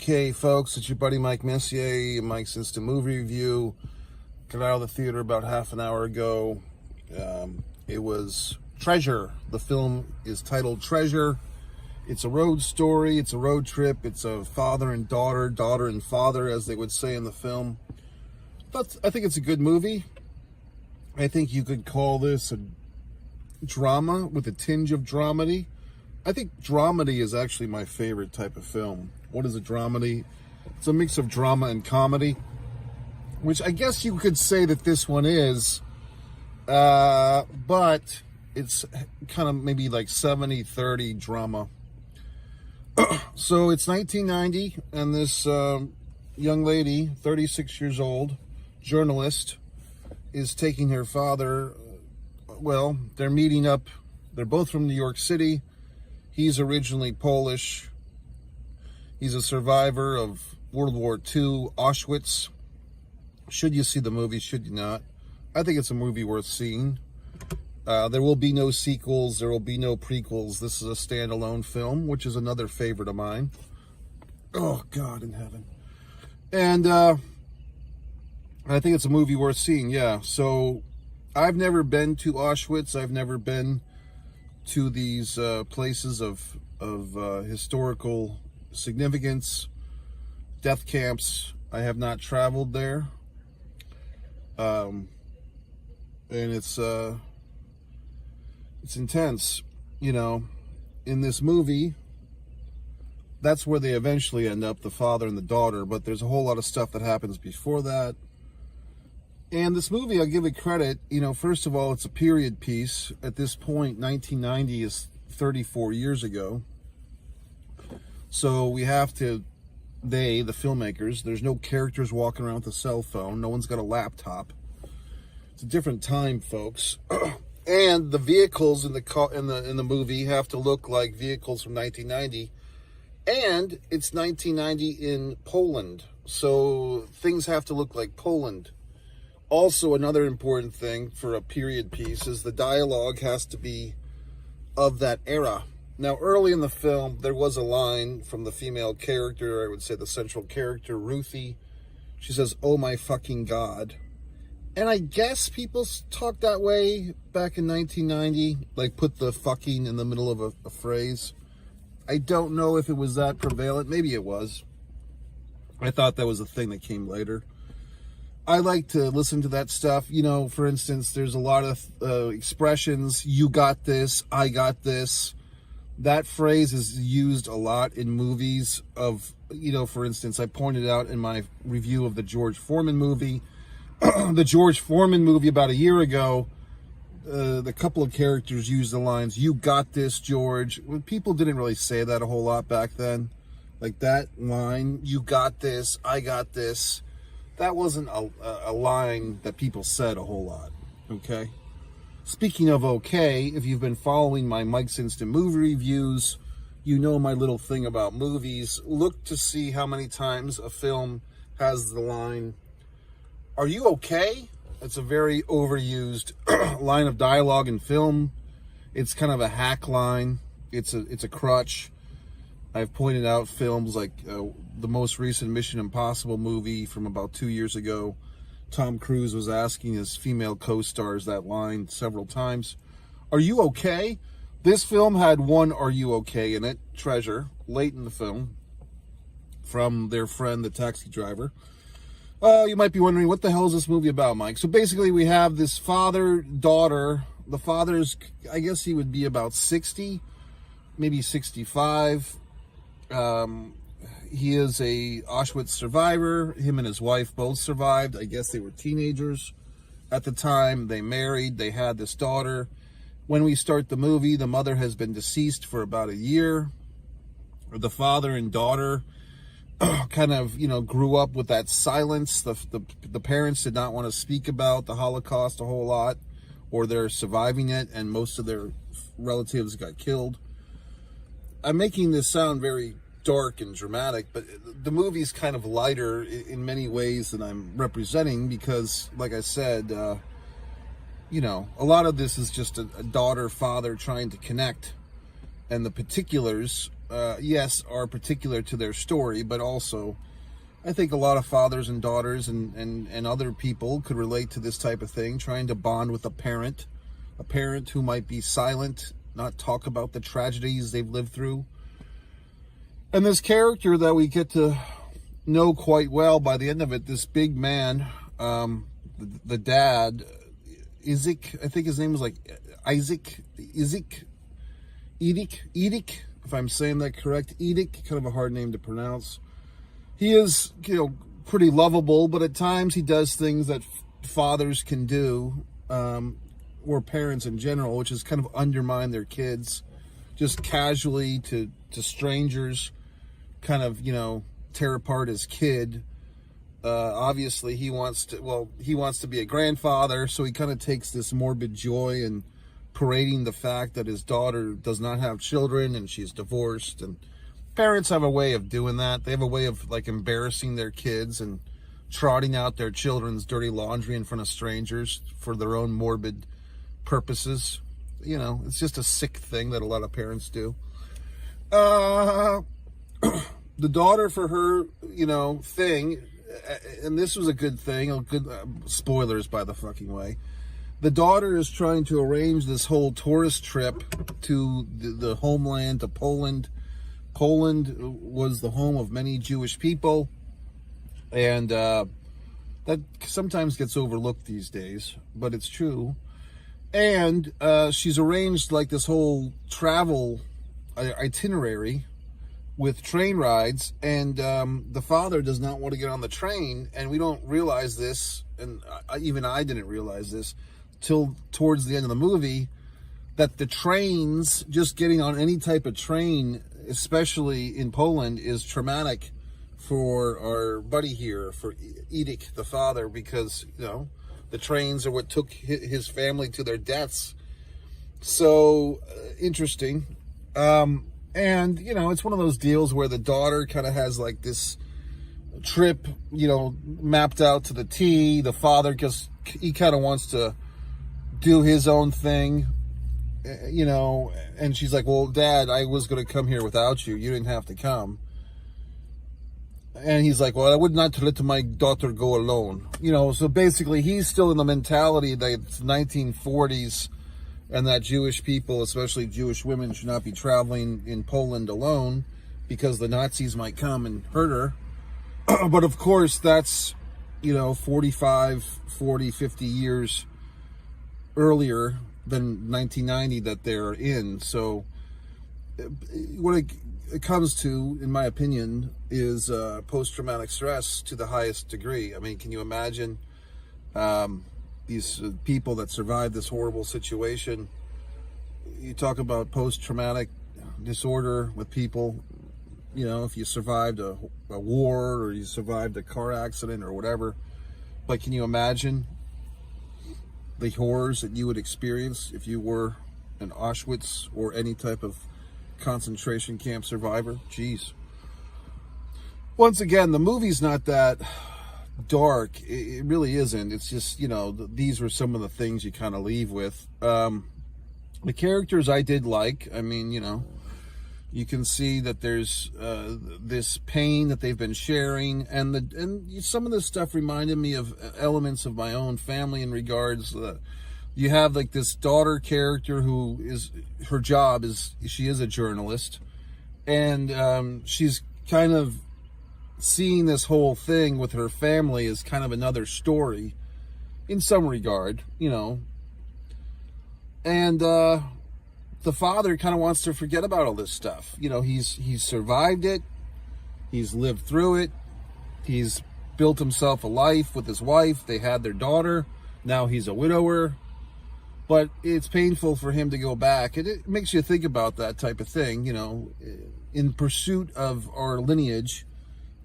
Okay, folks, it's your buddy Mike Messier, Mike's Instant Movie Review. Got out of the theater about half an hour ago. It was Treasure. The film is titled Treasure. It's a road story. It's a road trip. It's a father and daughter, daughter and father, as they would say in the film. I think it's a good movie. I think you could call this a drama with a tinge of dramedy. I think dramedy is actually my favorite type of film. What is a dramedy? It's a mix of drama and comedy, which I guess you could say that this one is, but it's kind of maybe like 70-30 drama. So it's 1990, and this young lady, 36 years old, journalist, is taking her father. Well, they're meeting up. They're both from New York City. He's originally Polish. He's a survivor of World War II, Auschwitz. Should you see the movie? Should you not? I think it's a movie worth seeing. There will be no sequels. There will be no prequels. This is a standalone film, which is another favorite of mine. Oh, God in heaven. And I think it's a movie worth seeing, yeah. So I've never been to Auschwitz. I've never been to these places of historical significance, death camps. I have not traveled there. And it's intense, you know. In this movie, that's where they eventually end up, the father and the daughter, but there's a whole lot of stuff that happens before that. And this movie, I'll give it credit, you know, first of all, it's a period piece. At this point, 1990 is 34 years ago. So we have to, the filmmakers, there's no characters walking around with a cell phone. No one's got a laptop. It's a different time, folks. And the vehicles in the movie have to look like vehicles from 1990. And it's 1990 in Poland. So things have to look like Poland. Also, another important thing for a period piece is the dialogue has to be of that era. Now, early in the film, there was a line from the female character, I would say the central character, Ruthie. She says, "Oh my fucking God." And I guess people talked that way back in 1990, like put the fucking in the middle of a phrase. I don't know if it was that prevalent. Maybe it was. I thought that was a thing that came later. I like to listen to that stuff. You know, for instance, there's a lot of expressions. You got this. I got this. That phrase is used a lot in movies of, you know, for instance, I pointed out in my review of the George Foreman movie, the George Foreman movie about a year ago, the couple of characters used the lines, "You got this, George." People didn't really say that a whole lot back then. Like that line, "You got this, I got this." That wasn't a line that people said a whole lot, okay? Speaking of okay, if you've been following my Mike's Instant Movie Reviews, you know my little thing about movies. Look to see how many times a film has the line, "Are you okay?" It's a very overused line of dialogue in film. It's kind of a hack line. It's a crutch. I've pointed out films like the most recent Mission Impossible movie from about 2 years ago. Tom Cruise was asking his female co-stars that line several times. "Are you okay?" This film had one "Are you okay?" in it, Treasure, late in the film, from their friend, the taxi driver. You might be wondering, what the hell is this movie about, Mike? So basically we have this father-daughter. The father's, I guess he would be about 60, maybe 65. He is a Auschwitz survivor. Him and his wife both survived. I guess they were teenagers at the time. They married. They had this daughter. When we start the movie, the mother has been deceased for about a year. The father and daughter kind of, you know, grew up with that silence. The parents did not want to speak about the Holocaust a whole lot, or they're surviving it, and most of their relatives got killed. I'm making this sound very dark and dramatic, but the movie's kind of lighter in many ways than I'm representing because, like I said, you know, a lot of this is just a daughter-father trying to connect, and the particulars yes, are particular to their story, but also I think a lot of fathers and daughters and other people could relate to this type of thing, trying to bond with a parent who might be silent, not talk about the tragedies they've lived through. And this character that we get to know quite well by the end of it, this big man, the dad, Isaac, I think his name was like Isaac, Edic, if I'm saying that correct, Edic, kind of a hard name to pronounce. He is, pretty lovable, but at times he does things that fathers can do, or parents in general, which is kind of undermine their kids, just casually to strangers, kind of, tear apart his kid. Obviously he wants to be a grandfather, so he kind of takes this morbid joy in parading the fact that his daughter does not have children and she's divorced. And parents have a way of doing that. They have a way of like embarrassing their kids and trotting out their children's dirty laundry in front of strangers for their own morbid purposes. It's just a sick thing that a lot of parents do. The daughter, for her, thing, and this was a good thing, spoilers by the fucking way. The daughter is trying to arrange this whole tourist trip to the homeland, to Poland. Poland was the home of many Jewish people, and that sometimes gets overlooked these days, but it's true. And she's arranged like this whole travel itinerary with train rides, and the father does not want to get on the train, and we don't realize this, and even I didn't realize this till towards the end of the movie, that the trains, just getting on any type of train, especially in Poland, is traumatic for our buddy here, for Edic, the father, because, the trains are what took his family to their deaths. So, interesting. And, it's one of those deals where the daughter kind of has like this trip, mapped out to the T. The father, because he kind of wants to do his own thing, and she's like, well, Dad, I was going to come here without you. You didn't have to come. And he's like, well, I would not let my daughter go alone. So basically he's still in the mentality that it's 1940s and that Jewish people, especially Jewish women, should not be traveling in Poland alone because the Nazis might come and hurt her. But of course, that's, 45, 40, 50 years earlier than 1990 that they're in. So what it comes to, in my opinion, is post-traumatic stress to the highest degree. I mean, can you imagine these people that survived this horrible situation? You talk about post-traumatic disorder with people, if you survived a war or you survived a car accident or whatever. But can you imagine the horrors that you would experience if you were an Auschwitz or any type of concentration camp survivor? Jeez. Once again, the movie's not that dark. It really isn't. It's just, these were some of the things you kind of leave with. The characters I did like. I mean, you can see that there's this pain that they've been sharing, and some of this stuff reminded me of elements of my own family in regards. You have like this daughter character who is, her job is, she is a journalist, and she's kind of seeing this whole thing with her family as kind of another story in some regard, and the father kind of wants to forget about all this stuff. He's survived it, he's lived through it, he's built himself a life with his wife, they had their daughter, now he's a widower. But it's painful for him to go back. And it makes you think about that type of thing, in pursuit of our lineage.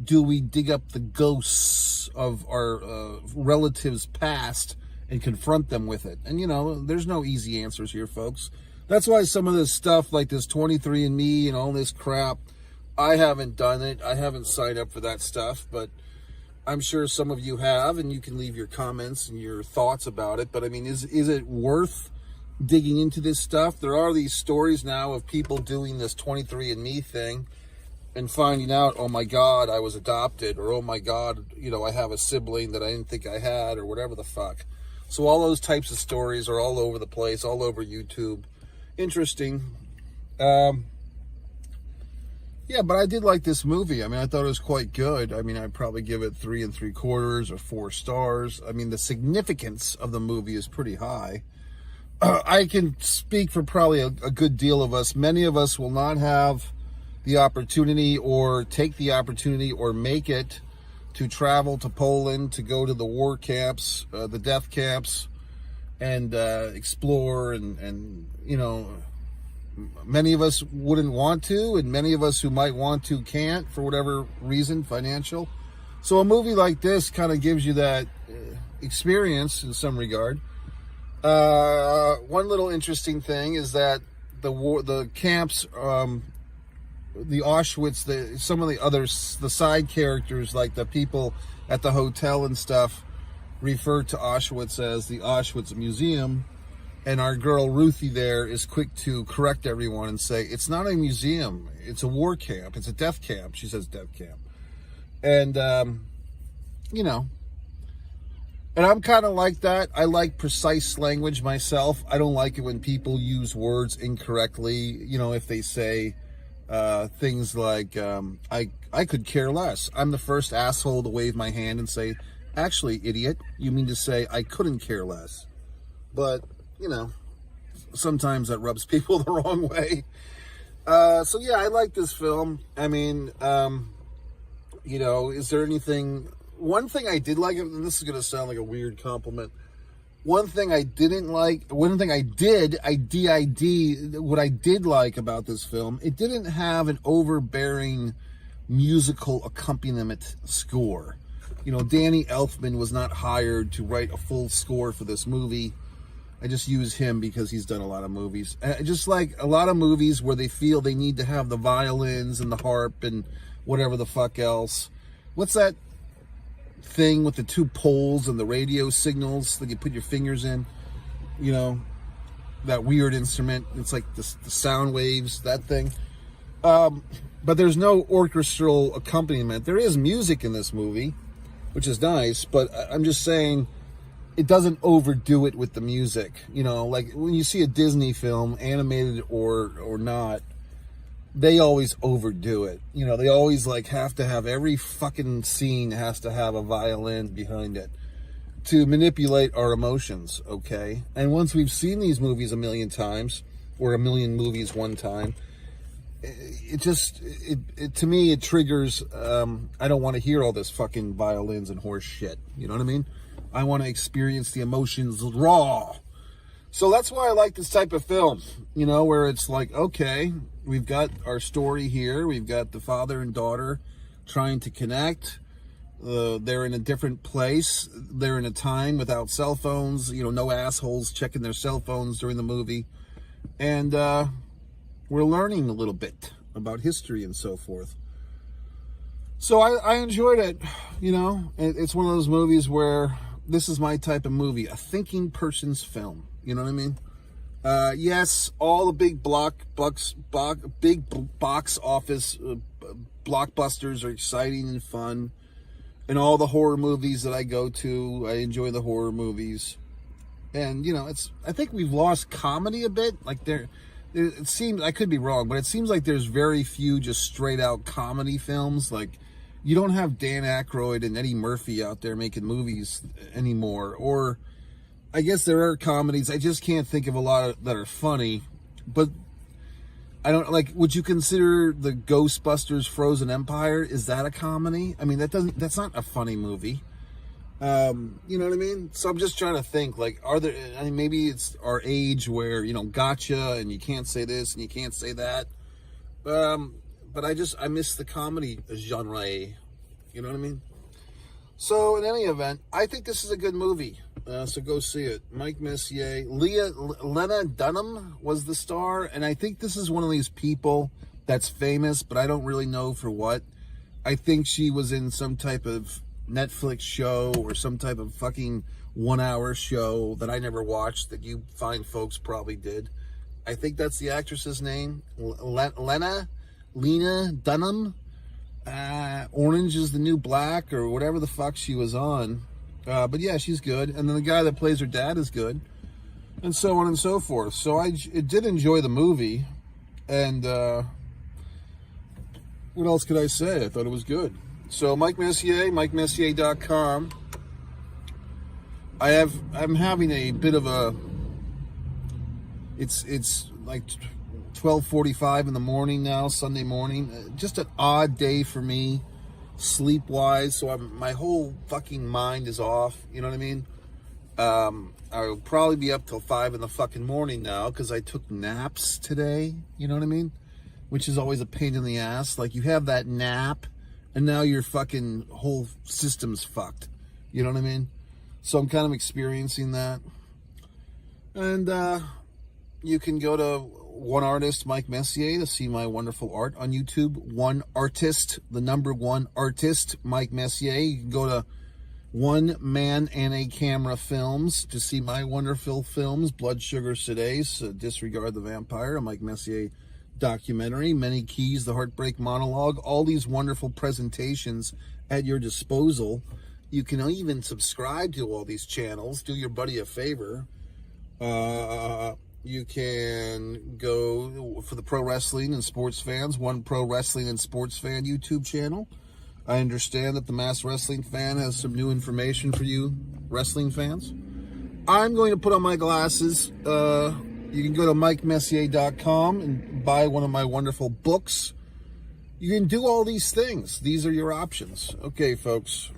Do we dig up the ghosts of our relatives past and confront them with it? And, there's no easy answers here, folks. That's why some of this stuff, like this 23andMe and all this crap, I haven't done it. I haven't signed up for that stuff, but I'm sure some of you have, and you can leave your comments and your thoughts about it. But I mean, is it worth digging into this stuff. There are these stories now of people doing this 23andMe thing and finding out, oh my God, I was adopted, or oh my God, I have a sibling that I didn't think I had, or whatever the fuck. So all those types of stories are all over the place, all over YouTube. Interesting. Yeah, but I did like this movie. I mean, I thought it was quite good. I mean, I'd probably give it 3 3/4 or 4 stars. I mean, the significance of the movie is pretty high. I can speak for probably a good deal of us. Many of us will not have the opportunity or take the opportunity or make it to travel to Poland, to go to the war camps, the death camps, and explore. And many of us wouldn't want to, and many of us who might want to can't for whatever reason, financial. So a movie like this kind of gives you that experience in some regard. One little interesting thing is that the camps, the Auschwitz, some of the side characters, like the people at the hotel and stuff, refer to Auschwitz as the Auschwitz Museum. And our girl Ruthie there is quick to correct everyone and say, it's not a museum, it's a war camp, it's a death camp. She says death camp. And, and I'm kind of like that. I like precise language myself. I don't like it when people use words incorrectly. If they say things like, I could care less. I'm the first asshole to wave my hand and say, actually, idiot, you mean to say I couldn't care less. But, sometimes that rubs people the wrong way. So yeah, I like this film. I mean, is there anything... One thing I did like, and this is going to sound like a weird compliment. What I did like about this film, it didn't have an overbearing musical accompaniment score. Danny Elfman was not hired to write a full score for this movie. I just use him because he's done a lot of movies. Just like a lot of movies where they feel they need to have the violins and the harp and whatever the fuck else. What's that thing with the 2 poles and the radio signals that you put your fingers in? That weird instrument. It's like the sound waves, that thing. But there's no orchestral accompaniment. There is music in this movie, which is nice, but I'm just saying it doesn't overdo it with the music. Like when you see a Disney film, animated or not, they always overdo it. They always have to have, every fucking scene has to have a violin behind it to manipulate our emotions, okay? And once we've seen these movies a million times, or a million movies one time, it to me, it triggers, I don't want to hear all this fucking violins and horse shit. You know what I mean? I want to experience the emotions raw. So that's why I like this type of film, where it's like, okay, we've got our story here. We've got the father and daughter trying to connect. They're in a different place. They're in a time without cell phones, no assholes checking their cell phones during the movie. And we're learning a little bit about history and so forth. So I enjoyed it. It's one of those movies where this is my type of movie, a thinking person's film. You know what I mean? Yes, all the big box office blockbusters are exciting and fun, and all the horror movies that I go to, I enjoy the horror movies. And I think we've lost comedy a bit. Like it seems, I could be wrong, but it seems like there's very few just straight out comedy films. Like, you don't have Dan Aykroyd and Eddie Murphy out there making movies anymore. Or I guess there are comedies. I just can't think of a lot that are funny. But I don't would you consider the Ghostbusters Frozen Empire? Is that a comedy? I mean, that's not a funny movie. You know what I mean? So I'm just trying to think, are there, maybe it's our age where, gotcha, and you can't say this and you can't say that. But I miss the comedy genre. You know what I mean? So in any event, I think this is a good movie. So go see it. Mike Messier. Lena Dunham was the star. And I think this is one of these people that's famous, but I don't really know for what. I think she was in some type of Netflix show or some type of fucking 1 hour show that I never watched that you fine folks probably did. I think that's the actress's name. Lena Dunham. Orange is the New Black or whatever the fuck she was on. But yeah, she's good. And then the guy that plays her dad is good. And so on and so forth. So I did enjoy the movie. And what else could I say? I thought it was good. So Mike Messier, MikeMessier.com. I'm having a bit of a, it's like 12:45 in the morning now, Sunday morning. Just an odd day for me, sleep-wise. So my whole fucking mind is off. You know what I mean? I'll probably be up till 5 in the fucking morning now because I took naps today. You know what I mean? Which is always a pain in the ass. Like, you have that nap, and now your fucking whole system's fucked. You know what I mean? So I'm kind of experiencing that. And you can go to One Artist, Mike Messier, to see my wonderful art on YouTube. One Artist, the number one artist, Mike Messier. You can go to One Man and a Camera Films to see my wonderful films. Blood Sugar Sedase, Disregard the Vampire, a Mike Messier documentary. Many Keys, The Heartbreak Monologue. All these wonderful presentations at your disposal. You can even subscribe to all these channels. Do your buddy a favor. You can go for the pro wrestling and sports fans, One Pro Wrestling and Sports Fan YouTube channel. I understand that the Mass Wrestling Fan has some new information for you wrestling fans. I'm going to put on my glasses. You can go to MikeMessier.com and buy one of my wonderful books. You can do all these things. These are your options. Okay, folks.